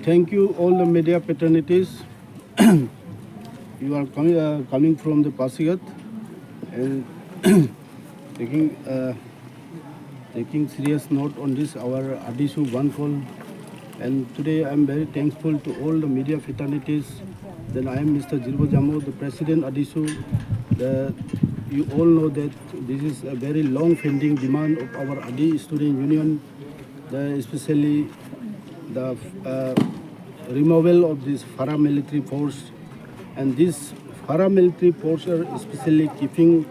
Thank you, all the media fraternities. You are coming from the Pasigat and taking taking serious note on this our Adishu one call. And today I am very thankful to all the media fraternities. Then I am Mr. Jirbo Jamo, the President Adishu. You all know that this is a very long-pending demand of our Adi Student Union, especially the removal of this paramilitary force. And this paramilitary force are especially keeping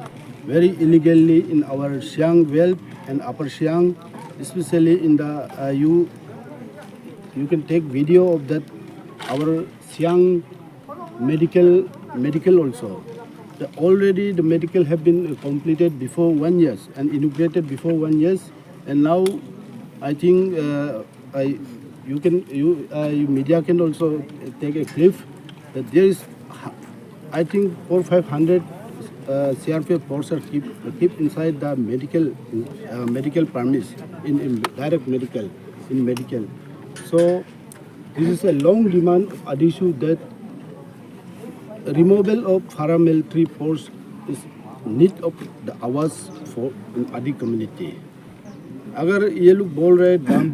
very illegally in our Siang Belt and Upper Siang, especially in the you can take video of that our Siang medical also. Already the medical have been completed before 1 year and inaugurated before 1 year, and now I think you media can also take a clip that there is I think 400-500 CRPF forces keep inside the medical premise in direct medical in medical. So this is a long demand of Adishu that removal of paramilitary force is need of the आवाज for Adi community. अगर ये लोग बोल रहे दाम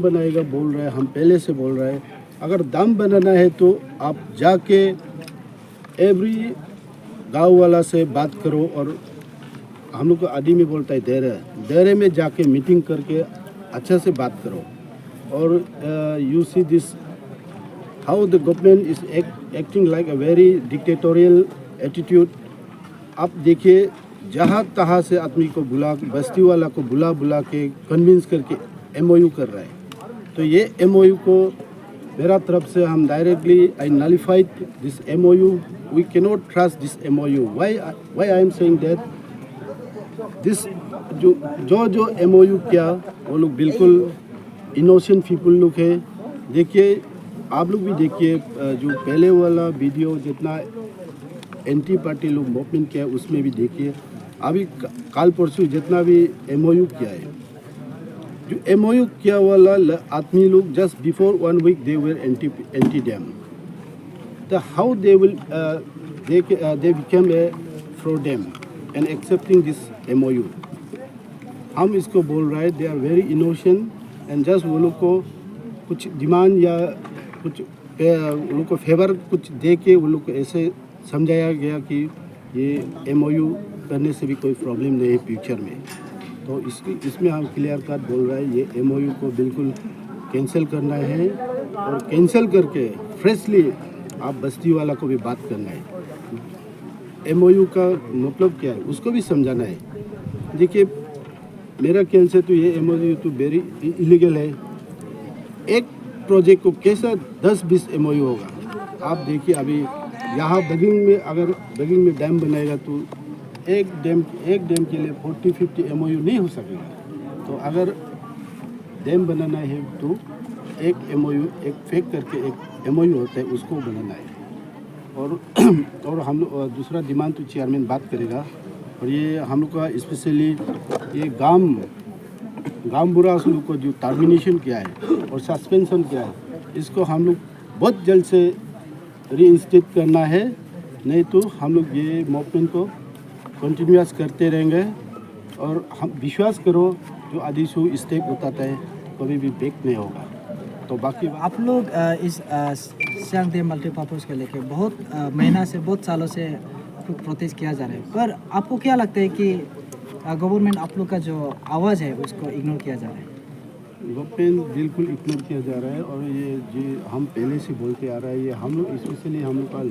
बनाएगा बोल रहे हम पहले से बोल रहे अगर दाम बनाना है तो आप जाके एवरी गांव वाला से बात करो और हम लोग को आदि में बोलता है देरे में जाके मीटिंग करके अच्छा से बात करो और you see this how the government is acting like a very dictatorial attitude. आप देखिए जहाँ तहाँ से आदमी को बस्ती वाला को बुला के कन्विंस करके MOU कर रहा है. तो ये MOU को मेरा तरफ से हम directly I nullified this MOU. We cannot trust this MOU. Why I am saying that this जो MOU किया वो लोग बिल्कुल innocent people लोग है. देखिए आप लोग भी देखिए जो पहले वाला वीडियो जितना एंटी पार्टी लोग मूवमेंट किया उसमें भी देखिए अभी काल परसों जितना भी MOU किया है जो MOU किया वाला आदमी लोग just before 1 week they were anti dam तो how they will they become a pro dam and accepting this MOU. हम इसको बोल रहे हैं they are very innocent and just वो लोग को कुछ डिमांड या कुछ उन लोग को फेवर कुछ दे के उन लोग को ऐसे समझाया गया कि ये MOU करने से भी कोई प्रॉब्लम नहीं है फ्यूचर में. तो इसमें हम क्लियर कट बोल रहे हैं ये MOU को बिल्कुल कैंसिल करना है और कैंसिल करके फ्रेशली आप बस्ती वाला को भी बात करना है. MOU का मतलब क्या है उसको भी समझाना है. देखिए मेरा ख्याल से तो ये MOU तो वेरी इलीगल है. एक प्रोजेक्ट को कैसा 10-20 MOU होगा. आप देखिए अभी यहाँ बगिंग में डैम बनाएगा तो एक डैम के लिए 40-50 MOU नहीं हो सकेगा. तो अगर डैम बनाना है तो एक MOU एक फेक करके एक MOU होता है उसको बनाना है. और हम लोग दूसरा डिमांड तो चेयरमैन बात करेगा और ये हम लोग का स्पेशली ये गांव बुरा लोग को जो टर्मिनेशन किया है और सस्पेंशन किया है इसको हम लोग बहुत जल्द से रीइंस्टेट करना है. नहीं तो हम लोग ये मूवमेंट को कंटिन्यूस करते रहेंगे और हम विश्वास करो जो आदिशु स्टेप उठाता है कभी भी ब्रेक नहीं होगा. तो बाकी आप लोग इस सियांग डैम मल्टीपर्पज़ को लेके बहुत महीना से बहुत सालों से प्रोटेस्ट किया जा रहा है, पर आपको क्या लगता है कि गवर्नमेंट आप लोग का जो आवाज़ है उसको इग्नोर किया जा रहा है? गवर्नमेंट बिल्कुल इग्नोर किया जा रहा है और ये जो हम पहले से बोलते आ रहा है ये हम लोग स्पेशली हम लोग का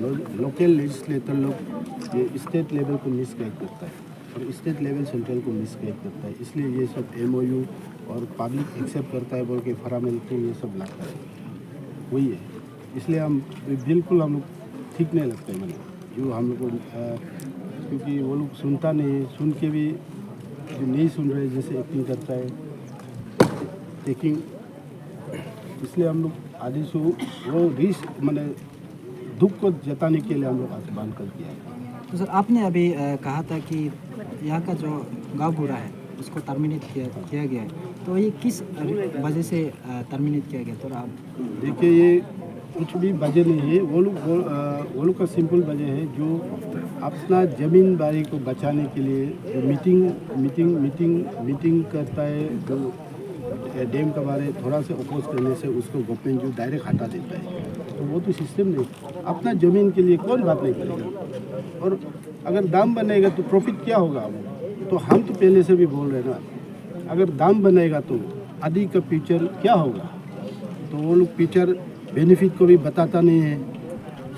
लोकल लेजिस्लेटर लोग ये स्टेट लेवल को मिसगाइड करता है और स्टेट लेवल सेंट्रल को मिसगाइड करता है. इसलिए ये सब MOU और पब्लिक एक्सेप्ट करता है बोल के फरामिलिटी ये सब लाता है वही है. इसलिए हम बिल्कुल हम लोग ठीक नहीं लगता है मैंने जो हम लोग को क्योंकि वो लोग सुनता नहीं सुन के भी जो नहीं सुन रहे जैसे एक्टिंग करता है टेकिंग. इसलिए हम लोग आदिशु वो मैंने दुख को जताने के लिए हम लोग आज बांध कर किया है. तो सर आपने अभी कहा था कि यहाँ का जो गाँव बूढ़ा है उसको टर्मिनेट किया गया है, तो ये किस वजह से टर्मिनेट किया गया? तो आप देखिए, ये कुछ भी वजह नहीं है। वो लोग का सिंपल वजह है, जो अपना ज़मीन बारी को बचाने के लिए जो मीटिंग करता है, जो डैम के बारे थोड़ा सा अपोज करने से उसको गवर्नमेंट जो डायरेक्ट हटा देता है। तो वो तो सिस्टम नहीं। अपना ज़मीन के लिए कौन बात नहीं करेगा? और अगर दाम बनेगा तो प्रॉफिट क्या होगा? तो हम तो पहले से भी बोल रहे हैं ना, अगर दाम बनेगा तो आदि का फ्यूचर क्या होगा? तो वो लोग फ्यूचर बेनिफिट को भी बताता नहीं है,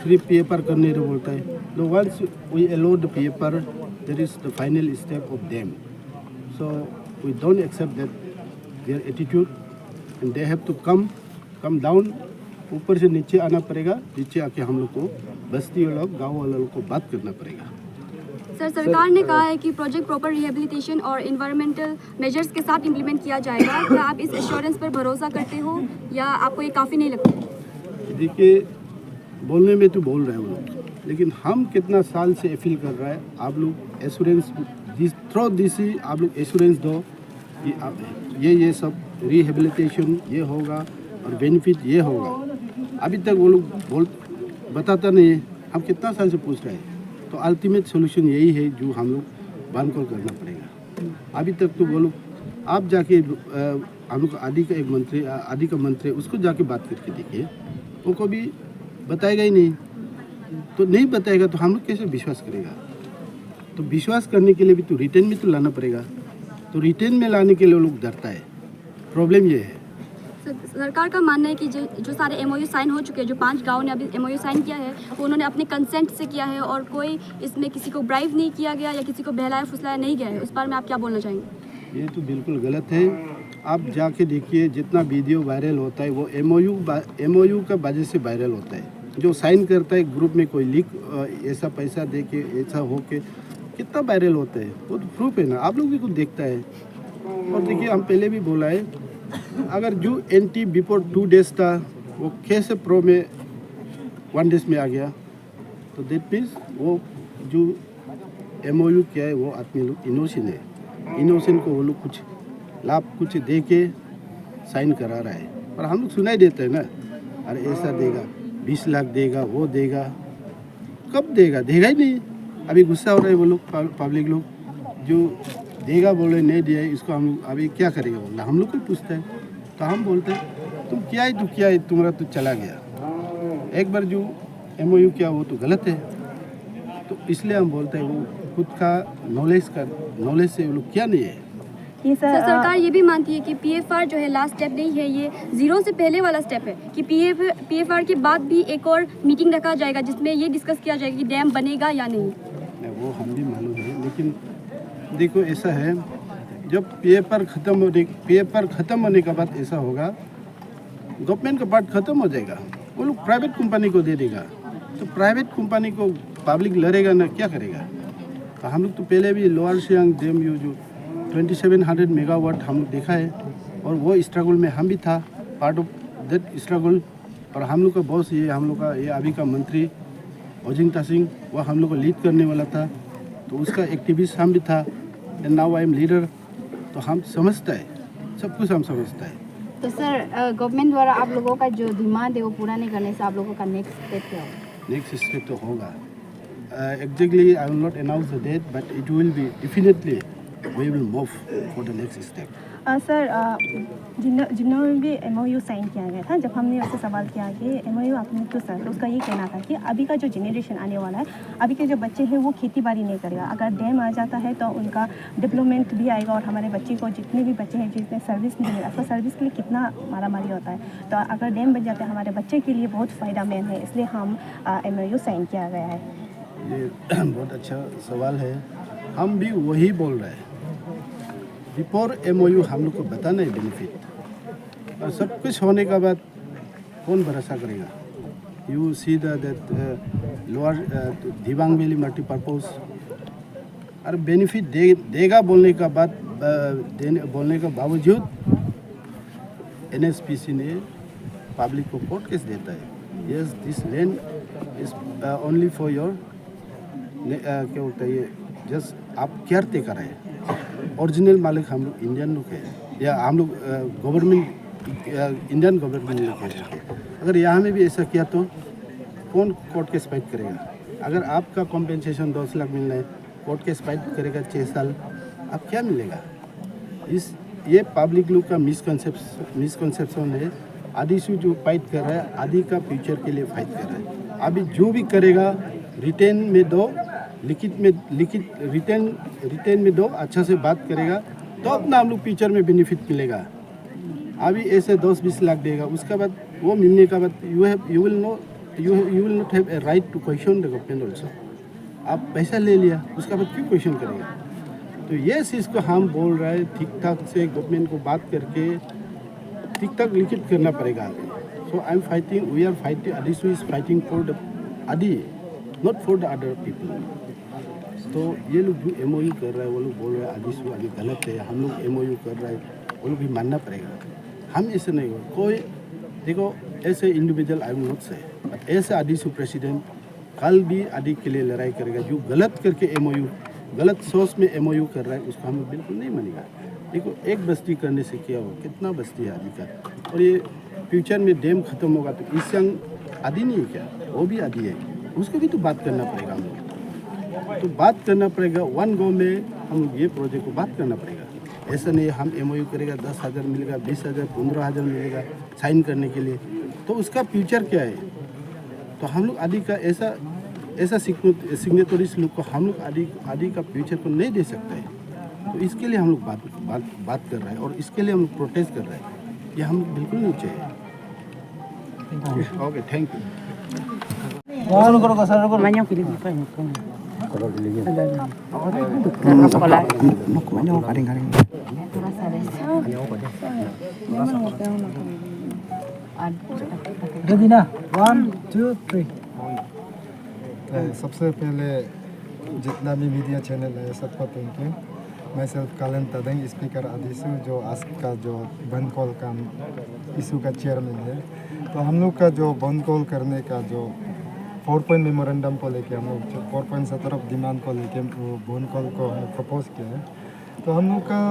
सिर्फ पेपर करने को बोलता है। तो once we allow the paper, that is the final step of them. So we don't accept that their attitude, and they have to come down. ऊपर से नीचे आना पड़ेगा, नीचे आके हम लोग को बस्ती वालों, गाँव वालों को बात करना पड़ेगा। सर, सरकार ने कहा है कि प्रोजेक्ट प्रॉपर रिहेबिलिटेशन और इन्वायरमेंटल मेजर्स के साथ इम्प्लीमेंट किया जाएगा। क्या आप इस एश्योरेंस पर भरोसा करते हो या आपको ये काफ़ी नहीं लगता? देखिए, बोलने में तो बोल रहे हैं वो लोग, लेकिन हम कितना साल से अपील कर रहा है, आप लोग एश्योरेंस थ्रू दिस ही आप लोग एश्योरेंस दो कि ये सब रिहेबिलिटेशन ये होगा और बेनिफिट ये होगा। अभी तक वो लोग बताता नहीं है। हम कितना साल से पूछ रहे हैं। तो अल्टीमेट सोल्यूशन यही है जो हम लोग बांध कर करना पड़ेगा। अभी तक तो वो लोग, आप जाके हम लोग आदि का मंत्री उसको जाके बात करके देखिए, वो कभी बताएगा ही नहीं। तो नहीं बताएगा तो हम लोग कैसे विश्वास करेगा? तो विश्वास करने के लिए भी तो रिटर्न में तो लाना पड़ेगा। तो रिटर्न में लाने के लिए वो लोग डरता है। प्रॉब्लम ये है। सरकार का मानना है कि जो सारे एमओयू साइन हो चुके हैं, जो 5 गाँव ने अभी एमओयू साइन किया है, वो उन्होंने अपने कंसेंट से किया है और कोई इसमें किसी को ब्राइब नहीं किया गया या किसी को बहलाया फुसलाया नहीं गया है। उस बारे में आप क्या बोलना चाहेंगे? ये तो बिल्कुल गलत है। आप जाके देखिए, जितना वीडियो वायरल होता है वो एमओयू का वजह से वायरल होता है। जो साइन करता है ग्रुप में कोई लीक ऐसा पैसा दे के ऐसा हो के कितना वायरल होता है, वो तो प्रूफ है ना। आप लोग भी कुछ देखता है। और देखिए, हम पहले भी बोला है, अगर जो एंटी बिफोर 2 डेज था वो कैसे प्रो में 1 डेज में आ गया, तो दैट मीन्स वो जो एमओयू किया है वो आदमी लोग इनोसेंट है। इनोसेंट को वो लोग कुछ लाभ कुछ दे के साइन करा रहा है। पर हम लोग सुनाई देते हैं ना, अरे ऐसा देगा, 20 लाख देगा, वो देगा। कब देगा? देगा ही नहीं। अभी गुस्सा हो रहा है वो लोग, पब्लिक लोग जो देगा बोल रहे नहीं दिया, इसको हम अभी क्या करेगा बोला, हम लोग को पूछता है। तो हम बोलते हैं तुम क्या है, तुम्हारा तो चला गया। एक बार जो एमओयू किया वो तो गलत है। तो इसलिए हम बोलते हैं वो खुद का नॉलेज से वो लोग क्या नहीं है। सर, सरकार ये भी मानती है कि पीएफआर जो है लास्ट स्टेप नहीं है, ये 0 से पहले वाला स्टेप है कि पीएफआर के बाद भी एक और मीटिंग रखा जाएगा जिसमें ये डिस्कस किया जाएगा कि डैम बनेगा या नहीं। वो हम भी मालूम है, लेकिन देखो ऐसा है, जब पेपर ख़त्म होने के बाद ऐसा होगा, गवर्नमेंट का पार्ट ख़त्म हो जाएगा, वो लोग प्राइवेट कंपनी को दे देगा। तो प्राइवेट कंपनी को पब्लिक लड़ेगा ना, क्या करेगा? तो हम लोग तो पहले भी लोअर सियांग डैम जो 2700 मेगावाट हम लोग देखा है, और वो स्ट्रगल में हम भी था, पार्ट ऑफ दैट स्ट्रगल। और हम लोग का बॉस ये हम लोग का ये अभी का मंत्री ओजिंग तासिंग, वो हम लोग को लीड करने वाला था, तो उसका एक्टिविस्ट हम भी था। And now I am leader. तो हम समझता है, सब कुछ हम समझता है। तो सर, गवर्नमेंट द्वारा आप लोगों का जो डिमांड है वो पूरा नहीं करने से आप लोगों का नेक्स्ट स्टेप क्या होगा? नेक्स्ट स्टेप तो होगा, exactly I will not announce the date, but it will be definitely we will move for the next step. Sir, जिन्होंने भी एमओयू साइन किया गया था, जब हमने उससे सवाल किया कि एमओयू आपने क्यों साइन, तो उसका ये कहना था कि अभी का जो जनरेशन आने वाला है, अभी के जो बच्चे हैं वो खेती बाड़ी नहीं करेगा। अगर डैम आ जाता है तो उनका डेवलपमेंट भी आएगा, और हमारे बच्चे को जितने भी बच्चे हैं जिसने सर्विस नहीं मिला, तो सर्विस के लिए कितना मारामारी होता है। तो अगर डैम बन जाता है हमारे बच्चे के लिए बहुत फ़ायदेमंद है, इसलिए हम एमओयू साइन किया गया है। ये बहुत अच्छा सवाल है। हम भी वही बोल रहे हैं, बिफोर एमओयू हम लोग को बताना है बेनिफिट, और सब कुछ होने के बाद कौन भरोसा करेगा? You see that lower Dibang valley multipurpose, और बेनिफिट देगा बोलने का बाद बोलने के बावजूद एनएसपीसी ने पब्लिक को कोर्ट केस देता है। Yes, this land is only for your, क्या बोलता है ये, जस्ट आप केयर टेकर है। ओरिजिनल मालिक हम लोग इंडियन लोग हैं। या हम लोग गवर्नमेंट इंडियन गवर्नमेंट ने किया। अगर यहाँ में भी ऐसा किया तो कौन कोर्ट केस फाइट करेगा? अगर आपका कॉम्पेंसेशन 10 लाख मिलना है, कोर्ट केस फाइट करेगा 6 साल, अब क्या मिलेगा? ये पब्लिक लोग का मिसकंसेप्शन है। आदि से जो फाइट कर रहा है, आदि का फ्यूचर के लिए फाइट कर रहा है। अभी जो भी करेगा रिटेन में दो, लिखित रिटेन में दो, अच्छा से बात करेगा तो अपना हम लोग फ्यूचर में बेनिफिट मिलेगा। अभी ऐसे 10-20 लाख देगा, उसका बाद वो मिलने का बाद you will not have a right to question the government also. आप पैसा ले लिया, उसका बाद क्यों क्वेश्चन करेगा? तो ये चीज़ को हम बोल रहे हैं, ठीक ठाक से गवर्नमेंट को बात करके ठीक ठाक लिखित करना पड़ेगा। So I am fighting, we are fighting, Adishu is fighting for the Adi, not for the other people. तो ये लोग जो MOU कर रहे हैं, वो लोग बोल रहे हैं आदिशु आदि गलत है, हम लोग MOU कर रहे हैं, वो लोग भी मानना पड़ेगा। हम ऐसे नहीं हो, कोई देखो ऐसे इंडिविजुअल आई विल नॉट से, बट ऐसे आदिशु प्रेसिडेंट कल भी आदि के लिए लड़ाई करेगा। जो गलत करके MOU, गलत सोच में MOU कर रहा है, उसको हम बिल्कुल नहीं मानेगा। देखो एक बस्ती करने से क्या हो, कितना बस्ती है आदि का, और ये फ्यूचर में डैम खत्म होगा तो ईस्ट सियांग आदि नहीं है क्या? वो भी आदि है, उसको भी तो बात करना पड़ेगा। हम लोग तो बात करना पड़ेगा, वन गो में हम लोग ये प्रोजेक्ट को बात करना पड़ेगा। ऐसा नहीं हम MOU करेगा 10,000 मिलेगा, 20,000, 15,000 मिलेगा साइन करने के लिए, तो उसका फ्यूचर क्या है? तो हम लोग आदि का ऐसा सिग्नेटरीज लोग को हम लोग आदि का फ्यूचर को नहीं दे सकते हैं। तो इसके लिए हम लोग बात कर रहे हैं, और इसके लिए हम लोग प्रोटेस्ट कर रहे हैं। ये हम लोग बिल्कुल नहीं चाहिए। Okay, thank you. रेडी ना? 1, 2, 3। सबसे पहले जितना भी मीडिया चैनल है सबको थैंक यू। मैं सेल्फ कालन तदंग स्पीकर आदिशु, जो आज का जो बंद कॉल का इशू का चेयरमैन है। तो हम लोग का जो बंद कॉल करने का जो 4 पॉइंट मेमोरेंडम को लेके हम लोग जो 4 पॉइंट तरफ डिमांड को लेके वो बंद कॉल को हम प्रपोज किया है। तो हम लोग का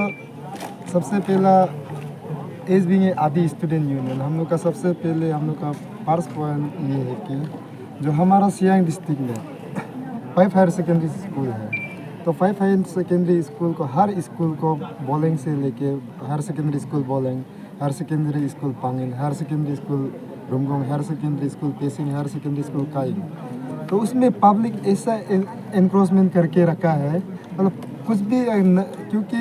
सबसे पहला एज बीइंग आदि स्टूडेंट यूनियन, हम लोग का सबसे पहले हम लोग का फर्स्ट पॉइंट ये है कि जो हमारा सियांग डिस्ट्रिक्ट में 5 हायर सेकेंडरी स्कूल है, तो 5 हायर सेकेंडरी स्कूल को हर स्कूल को बोलेंग से लेके higher secondary school Boleng, higher secondary school Pangin, higher secondary school Rumgong, higher secondary school Pesing, higher secondary school Kaying, तो उसमें पब्लिक ऐसा एनक्रोचमेंट करके रखा है, मतलब कुछ भी क्योंकि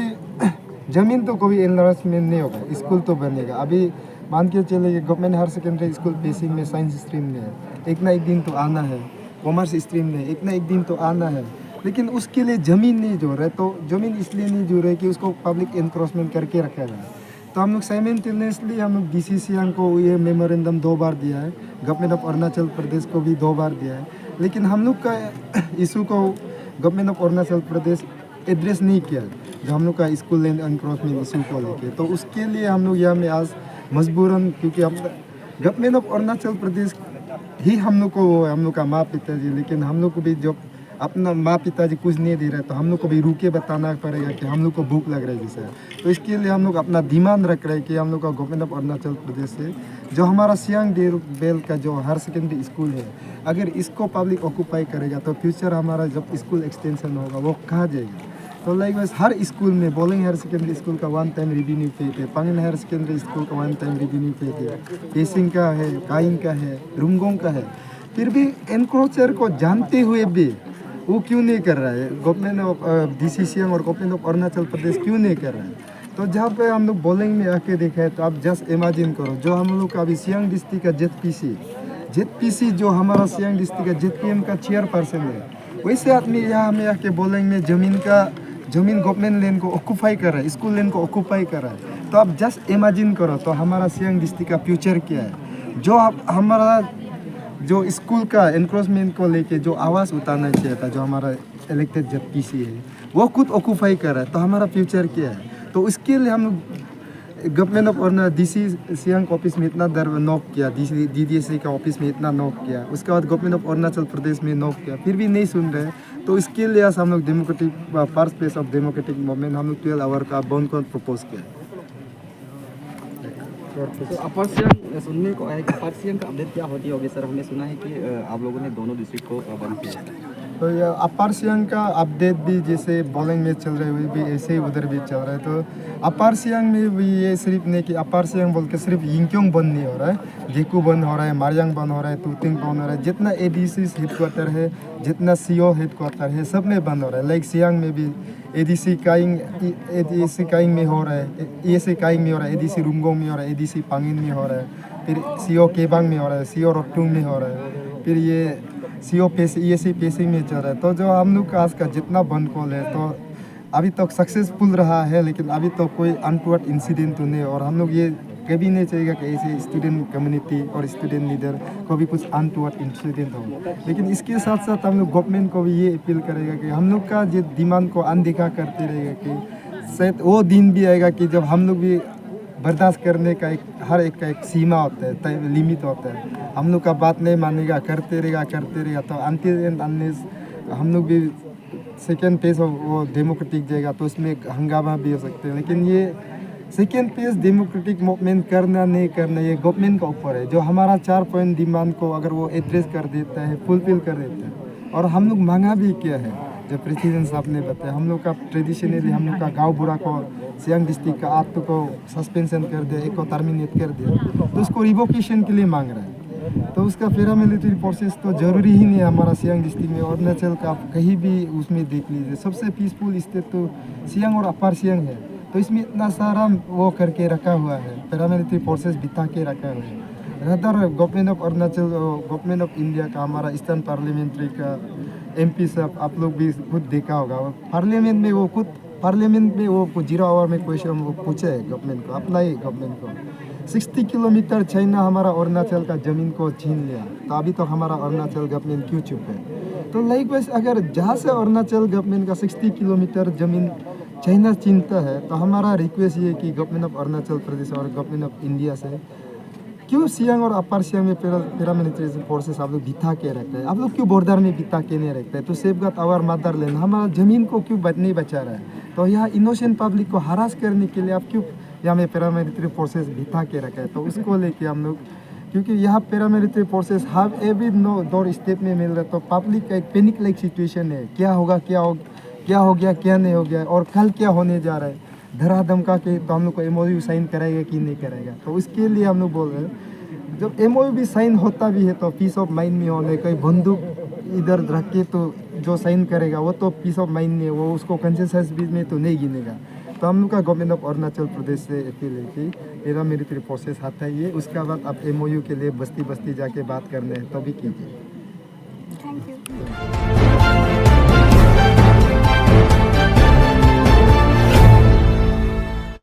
ज़मीन तो कोई एनलार्जमेंट नहीं होगा, स्कूल तो बनेगा। अभी मान के चले गवर्नमेंट हायर सेकेंडरी स्कूल पेसिंग में साइंस स्ट्रीम में है, एक ना एक दिन तो आना है, कॉमर्स स्ट्रीम में एक ना एक दिन तो आना है, लेकिन उसके लिए ज़मीन नहीं जोड़ रहे। तो ज़मीन इसलिए नहीं जोड़ रहे कि उसको पब्लिक एनक्रोचमेंट करके रखा है। तो हम लोग साइमल्टेनियसली हम लोग DC सियांग को ये मेमोरेंडम 2 बार दिया है, गवर्नमेंट ऑफ अरुणाचल प्रदेश को भी 2 बार दिया है, लेकिन हम लोग का इशू को government of Arunachal Pradesh address नहीं किया, जो हम लोग का स्कूल लैंड एनक्रोचमेंट इशू को लेके। तो उसके लिए हम लोग यहाँ में आज मजबूरन, क्योंकि हम गवर्नमेंट ऑफ अरुणाचल प्रदेश ही हम लोग का माँ पिताजी, लेकिन हम लोग को भी जब अपना माँ पिताजी कुछ नहीं दे रहे तो हम लोग को भी रुके बताना पड़ेगा कि हम लोग को भूख लग रहा है जैसे। तो इसके लिए हम लोग अपना डिमांड रख रहे हैं कि हम लोग का गवर्नमेंट ऑफ अरुणाचल प्रदेश से जो हमारा सियांग बेल का जो हायर सेकेंडरी स्कूल है, अगर इसको पब्लिक ऑक्यूपाई करेगा तो फ्यूचर हमारा जब स्कूल एक्सटेंशन होगा वो कहाँ जाएगा। तो लाइक हर स्कूल में बोलिंग हायर सेकेंडरी स्कूल का 1 टाइम रिवेन्यू पे थे, पांगिन हायर सेकेंडरी स्कूल का 1 टाइम रिवेन्यू पे थे, पेसिंग का है, काइंग का है, रुमगोंग का है, फिर भी एनक्रोचर को जानते हुए भी वो क्यों नहीं कर रहा है? गवर्नमेंट ऑफ DC सियांग और गवर्नमेंट ऑफ अरुणाचल प्रदेश क्यों नहीं कर रहा है? तो जहाँ पे हम लोग बोलिंग में आके देखा है, तो आप जस्ट इमेजिन करो, जो हम लोग का अभी सियांग डिस्ट्रिक्ट का ZPC जो हमारा सियांग डिस्ट्रिक्ट का ZPM का चेयरपर्सन है, वैसे आदमी यहाँ में आके बोलिंग में ज़मीन गवर्नमेंट लैंड को ऑक्यूपाई कर रहा है, स्कूल लैंड को ऑक्यूपाई कर रहा है। तो आप जस्ट इमेजिन करो, तो हमारा सियांग डिस्ट्रिक्ट का फ्यूचर क्या है? जो हमारा जो स्कूल का एनक्रोचमेंट को लेके जो आवाज़ उठाना चाहिए था, जो हमारा इलेक्टेड ZPC है, वो खुद ऑक्यूपाई कर रहा है, तो हमारा फ्यूचर क्या है? तो उसके लिए हम लोग government of DC Siang office में इतना दर नॉक किया, DDSA का ऑफिस में इतना नॉक किया, उसके बाद गवर्नमेंट ऑफ अरुणाचल प्रदेश में नॉक किया, फिर भी नहीं सुन रहे। तो इसके लिए आज हम लोग democratic first phase of democratic movement हम लोग 12 आवर का बंद कॉल प्रपोज किया। तो अपर सियांग सुनने को आया कि अपर सियांग का अपडेट क्या होती होगी सर? हमने सुना है कि आप लोगों ने दोनों डिस्ट्रिक्ट को बंद किया है। तो ये अपर सियांग का अपडेट भी जैसे बोलिंग में चल रहा है वही भी ऐसे ही उधर भी चल रहा है। तो अपर सियांग में भी ये सिर्फ नहीं कि अपर सियांग बोल के सिर्फ यिंक्योंग बंद नहीं हो रहा है, जेकू बंद हो रहा है, मारियांग बंद हो रहा है, तुतिंग बंद हो रहा है, जितना एडीसी हेडक्वार्टर है, जितना सीओ हेडक्वार्टर है, सब में बंद हो रहा है। लाइक सियांग में भी एडीसी काइंग में हो रहा है, एसी काइंग में हो रहा है, एडीसी रुंगोंग में हो रहा है, एडीसी पांगिन में हो रहा है, फिर सीओ केबांग में हो रहा है, सीओ रोटुंग में हो रहा है, फिर ये सीओ एसी पेसी में चल रहा है। तो जो हम लोग का आज का जितना बंद कॉल है तो अभी तक सक्सेसफुल रहा है, लेकिन अभी तो कोई अनटूवर्ड इंसिडेंट तो नहीं। और हम लोग ये कभी नहीं चाहिएगा कि ऐसे स्टूडेंट कम्युनिटी और स्टूडेंट लीडर को भी कुछ अनटूवर्ड इंसिडेंट हो। लेकिन इसके साथ साथ हम लोग गवर्नमेंट को भी ये अपील करेगा कि हम लोग का जो डिमांड को अनदेखा करते रहेगा कि शायद वो दिन भी आएगा कि जब हम लोग भी बर्दाश्त करने का हर एक का एक सीमा होता है, लिमिट होता है। हम लोग का बात नहीं मानेगा, करते रहेगा तो अनटिल एंड अनलेस हम लोग भी सेकेंड फेज ऑफ वो डेमोक्रेटिक जाएगा तो इसमें हंगामा भी हो सकते हैं। लेकिन ये सेकेंड फेज डेमोक्रेटिक मूवमेंट करना नहीं करना ये गवर्नमेंट का ऊपर है। जो हमारा 4 पॉइंट डिमांड को अगर वो एड्रेस कर देता है, फुलफिल कर देता है। और हम लोग मांगा भी क्या है, जो प्रेसिडेंट साहब ने बताया, हम लोग का ट्रेडिशनली हम लोग का गाँव बुरा को सियांग डिस्ट्रिक्ट का आठ को सस्पेंशन कर दिया, एक को टर्मिनेट कर दिया, तो उसको रिवोकेशन के लिए मांग रहा है। तो उसका पैरामिलिट्री फोर्सेस तो जरूरी ही नहीं है हमारा सियांग डिस्ट्रिक्ट में। अरुणाचल का आप कहीं भी उसमें देख लीजिए, सबसे पीसफुल स्टेट तो सियांग और अपर सियांग है। तो इसमें इतना सारा वो करके रखा हुआ है, पैरामिलिट्री फोर्सेस बिता के रखा हुआ है। Rather government of Arunachal, government of India का, हमारा ईस्टर्न पार्लियामेंट्री का एमपी साहब आप लोग भी खुद देखा होगा, पार्लियामेंट में वो खुद वो 0 आवर में क्वेश्चन वो पूछे है गवर्नमेंट को, अपना ही गवर्नमेंट को 60 किलोमीटर चाइना हमारा अरुणाचल का ज़मीन को छीन लिया, तो अभी तक हमारा अरुणाचल गवर्नमेंट क्यों चुप है? तो लाइकवाइज अगर जहाँ से अरुणाचल गवर्नमेंट का 60 किलोमीटर ज़मीन चाइना छीनता है, तो हमारा रिक्वेस्ट ये कि गवर्नमेंट ऑफ अरुणाचल प्रदेश और गवर्नमेंट ऑफ इंडिया से क्यों सियांग और अपर सियांग में पैरामिलिट्री फोर्सेस आप लोग बिठा के रखते हैं? आप लोग क्यों बॉर्डर में बिठा के नहीं रखते हैं? तो सेफगार्ड आवर मदरलैंड, हमारा ज़मीन को क्यों नहीं बचा रहा है? तो यहाँ इनोसेंट पब्लिक को हरास करने के लिए आप क्यों यहाँ में पैरामिलिट्री फोर्सेस बिठा के रखा है? तो उसको लेके हम लोग, क्योंकि यहाँ पैरामिलिट्री फोर्सेस हर एवरी दौर स्टेप में मिल रहा है, तो पब्लिक का एक पैनिक लाइक सिचुएशन है, क्या होगा, क्या हो गया, क्या नहीं हो गया, और कल क्या होने जा रहा है, धरा धमका के तो हम लोग को एमओयू साइन कराएगा कि नहीं कराएगा। तो उसके लिए हम लोग बोल रहे हैं, जब एमओयू भी साइन होता भी है तो पीस ऑफ माइंड में होने, कोई बंदूक इधर रख के तो जो साइन करेगा वो तो पीस ऑफ माइंड नहीं है, वो उसको कंसेंसस बीच में तो नहीं गिनेगा। तो हम लोग का गवर्नमेंट ऑफ अरुणाचल प्रदेश से अपील है कि पैरामिलिट्री फोर्सेस हटाइए, उसके बाद आप एमओयू के लिए बस्ती बस्ती जाके बात करने हैं तो भी कीजिए। Thank you.